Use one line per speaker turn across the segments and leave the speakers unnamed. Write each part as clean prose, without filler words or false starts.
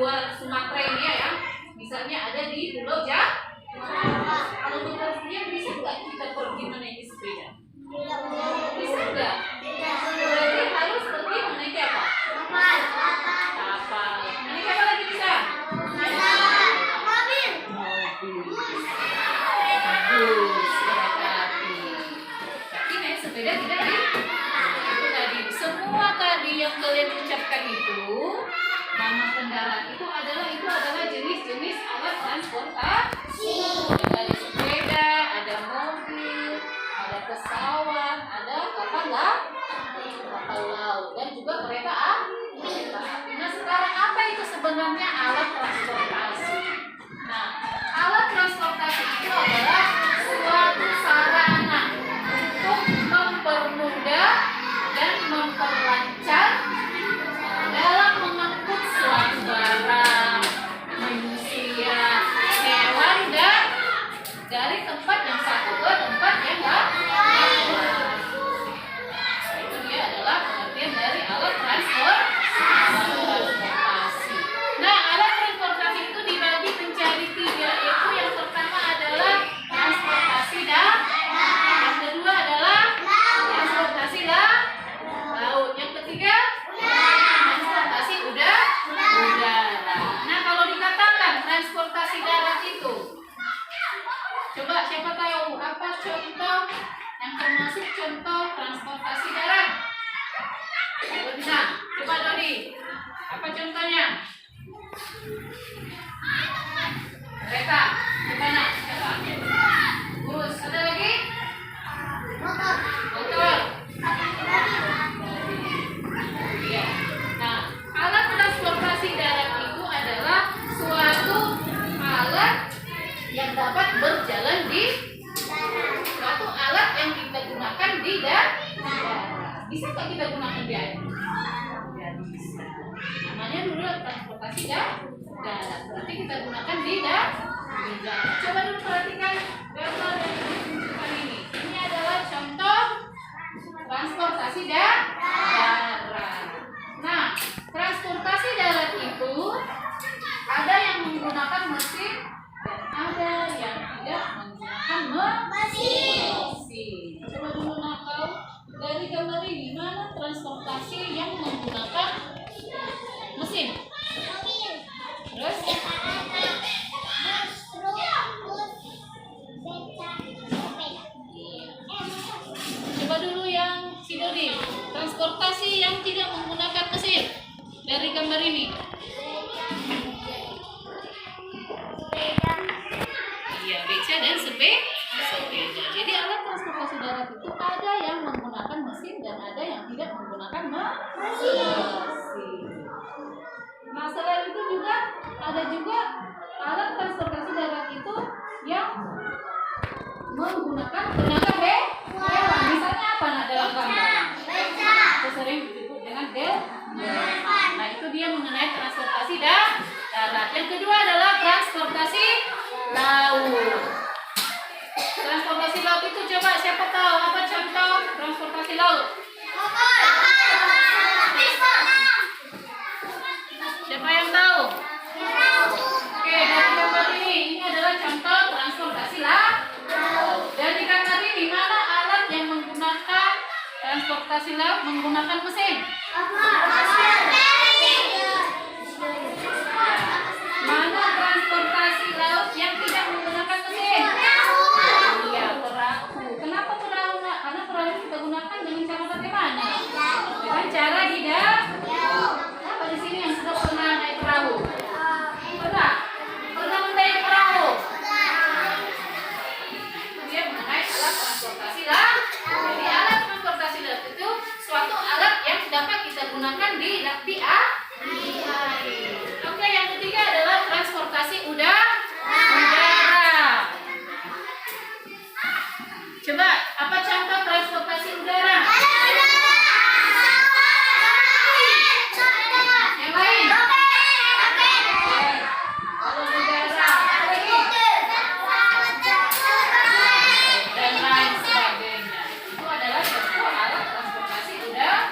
luar Sumatera ini ya, misalnya ada di Pulau Jawa. Kalau bekerja bisa nggak kita pergi menaiki sepeda? Bisa nggak? Berarti harus pergi menaiki apa? Kapal. Menaiki apa lagi bisa? Mobil. Bus, kereta api. Tapi naik sepeda tidak di? Itu tadi semua tadi yang kalian ucapkan itu, nama kendaraan itu adalah jenis-jenis alat transportasi. Ada sepeda, ada mobil, ada pesawat, ada kapal laut, dan juga kereta api. Nah, sekarang apa itu sebenarnya alat transportasi? Nah, alat transportasi itu adalah suatu sarana untuk mempermudah dan memperlancar dalam mengangkut suatu barang, manusia, hewan, dan dari tempat yang satu ke tempat yang lain. Itu dia adalah pengertian dari alat transportasi. Nah, alat transportasi itu dibagi menjadi 3, yaitu yang pertama adalah transportasi darat, yang kedua adalah transportasi laut, yang ketiga transportasi udara. Nah, kalau dikatakan transportasi darat itu, coba siapa tahu apa contoh yang termasuk contoh transportasi darat? Bisa? Coba Dodi. Apa contohnya? Kereta. Gimana? Bus. Ada lagi? Motor. Ya. Nah, alat transportasi darat itu adalah suatu alat yang dapat berjalan di suatu alat yang kita gunakan di darat. Bisa nggak kita gunakan di air? Ya bisa. Namanya dulu transportasi darat. Berarti kita gunakan di darat. Coba dulu perhatikan gambar yang ditunjukkan ini. Ini adalah contoh transportasi darat. Nah, transportasi darat itu ada yang menggunakan mesin dan ada yang tidak menggunakan mesin. Coba dulu nakal dari gambar ini, mana transportasi yang menggunakan mesin? Terus? Coba dulu yang si Dodi, transportasi yang tidak menggunakan mesin dari gambar ini. Iya, beca dan sepeda. Jadi alat transportasi darat itu ada yang menggunakan mesin dan ada yang tidak menggunakan mesin. Nah, selain itu juga ada juga alat transportasi darat itu yang menggunakan tenaga hewan. Misalnya apa dalam gambar? Itu sering disebut dengan delman. Nah, itu dia mengenai transportasi darat. Yang kedua adalah transportasi laut. Transportasi laut itu coba siapa tahu apa contoh transportasi laut? Siapa yang tahu? Oke, dari gambar ini adalah contoh transportasi laut. Dan di gambar ini mana alat yang menggunakan transportasi laut menggunakan mesin? Mana transportasi laut yang tidak menggunakan mesin? Iya, perahu. Kenapa perahu? Karena perahu kita gunakan dengan cara bagaimana? Dengan cara di darat. Apa di sini yang sudah pernah naik perahu? Pernah menaik perahu? Dia mengenai alat transportasi laut. Jadi alat transportasi laut itu suatu alat yang dapat kita gunakan di air. Oke, yang ketiga adalah transportasi udara. Coba, apa contoh transportasi udara? Yang lain? Kalau udara, apa lagi? Dan lain sebagainya. Itu adalah contoh alat transportasi udara.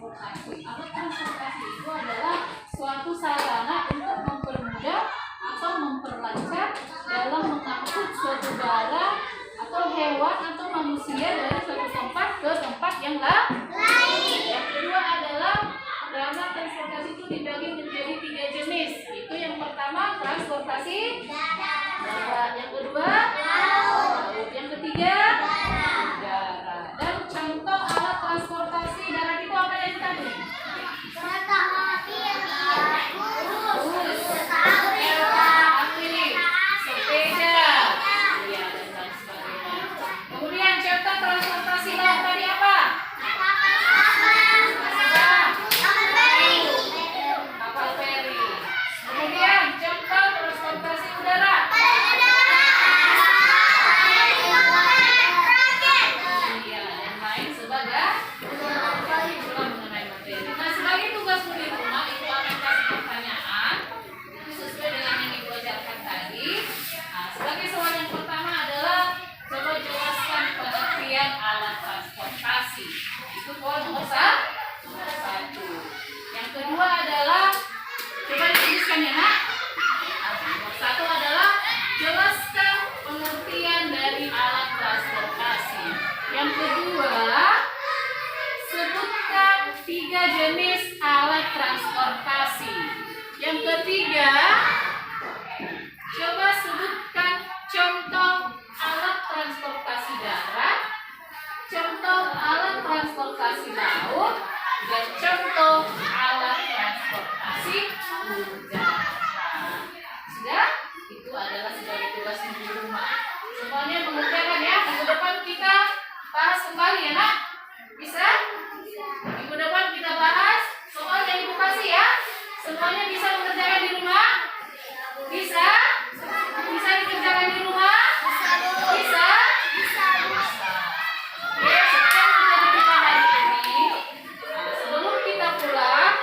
transportasi. Alat transportasi itu adalah suatu sarana untuk mempermudah atau memperlancar dalam mengangkut suatu barang atau hewan atau manusia dari suatu tempat ke tempat yang lain. Yang kedua adalah sarana transportasi itu dibagi menjadi 3 jenis. Itu yang pertama transportasi darat, yang kedua laut, yang ketiga darat. Dan contoh alat transportasi darat itu apa yang tadi? Sepeda, ya, dan lain sebagainya. Kemudian contoh transportasi laut tadi apa? Kapal feri. Kemudian contoh transportasi udara. Iya, dan lain sebagainya. Itulah mengenai materi. Nah, sebagai tugasmu di rumah itu akan kasih pertanyaan itu sesuai dengan yang ibu ajarkan tadi. Nah, sebagai soal yang pertama adalah coba jelaskan pengertian alat transportasi. Itu poin nomor 1. Yang kedua adalah coba dituliskan ya nak. Nomor 1 adalah jelaskan pengertian dari alat transportasi. Yang kedua, sebutkan 3 jenis alat transportasi. Yang ketiga, coba sebutkan contoh alat transportasi darat, contoh alat transportasi laut, dan contoh alat transportasi udara. Sudah? Itu adalah sebagai tugas di rumah. Semuanya mengerjakan ya. Minggu depan kita bahas kembali ya nak. Bisa? Minggu depan kita bahas soal yang ibu kasih ya. Semuanya bisa mengerjakan di rumah? Bisa? Bisa dikerjakan di rumah? Bisa? Oke, sekian materi kita hari ini. Nah, sebelum kita pulang,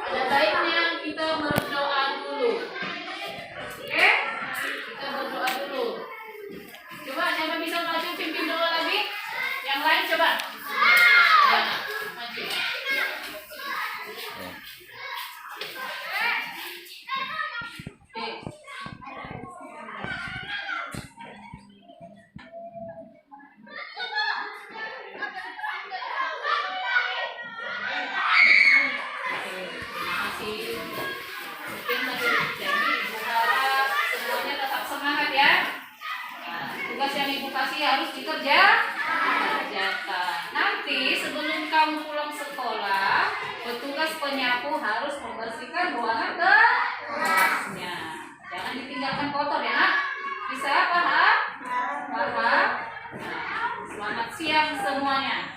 ada baiknya kita berdoa dulu. Oke? Kita berdoa dulu. Coba siapa bisa maju pimpin doa lagi? Yang lain coba. Ya, maju. Oke. Masih mungkin masih jadi ibu harap semuanya tetap semangat ya. Nah, tugas yang ibu kasih harus dikerjakan. Nanti sebelum kamu pulang sekolah, petugas penyapu harus membersihkan ruangan kelasnya. Jangan ditinggalkan kotor ya nak. Bisa paham? Paham? Nah, selamat siang semuanya.